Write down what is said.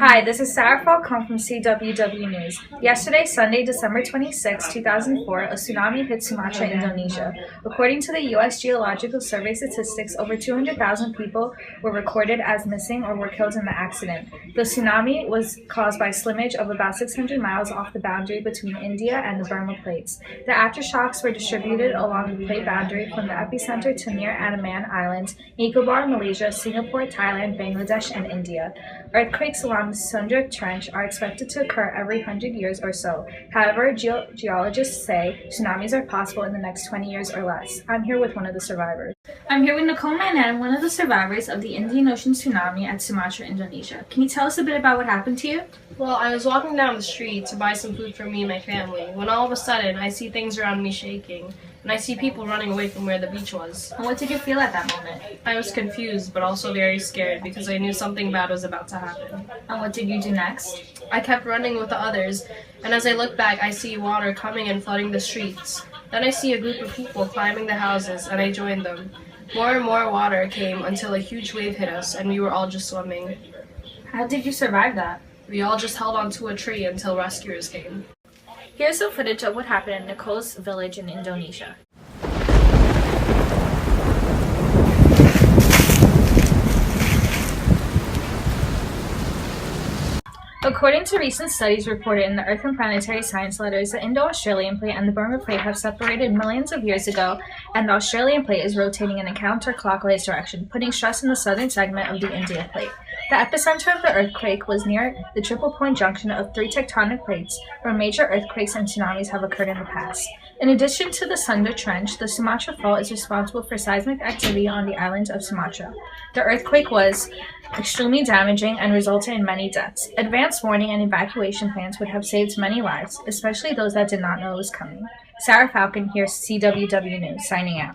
Hi, this is Sarah Falcone from CWW News. Yesterday, Sunday, December 26, 2004, a tsunami hit Sumatra, Indonesia. According to the U.S. Geological Survey statistics, over 200,000 people were recorded as missing or were killed in the accident. The tsunami was caused by slimmage of about 600 miles off the boundary between India and the Burma plates. The aftershocks were distributed along the plate boundary from the epicenter to near Andaman Islands, Nicobar, Malaysia, Singapore, Thailand, Bangladesh, and India. Earthquakes along the Sunda Trench are expected to occur every 100 years or so. However, geologists say tsunamis are possible in the next 20 years or less. I'm here with one of the survivors. I'm here with Nicole Manan, one of the survivors of the Indian Ocean tsunami at Sumatra, Indonesia. Can you tell us a bit about what happened to you? Well, I was walking down the street to buy some food for me and my family when all of a sudden I see things around me shaking, and I see people running away from where the beach was. And what did you feel at that moment? I was confused but also very scared because I knew something bad was about to happen. And what did you do next? I kept running with the others, and as I look back I see water coming and flooding the streets. Then I see a group of people climbing the houses and I joined them. More and more water came until a huge wave hit us and we were all just swimming. How did you survive that? We all just held onto a tree until rescuers came. Here's some footage of what happened in Nicole's village in Indonesia. According to recent studies reported in the Earth and Planetary Science Letters, the Indo-Australian Plate and the Burma Plate have separated millions of years ago, and the Australian Plate is rotating in a counterclockwise direction, putting stress in the southern segment of the India Plate. The epicenter of the earthquake was near the triple point junction of three tectonic plates, where major earthquakes and tsunamis have occurred in the past. In addition to the Sunda Trench, the Sumatra Fault is responsible for seismic activity on the island of Sumatra. The earthquake was extremely damaging and resulted in many deaths. Advanced warning and evacuation plans would have saved many lives, especially those that did not know it was coming. Sarah Falcon here, CWW News, signing out.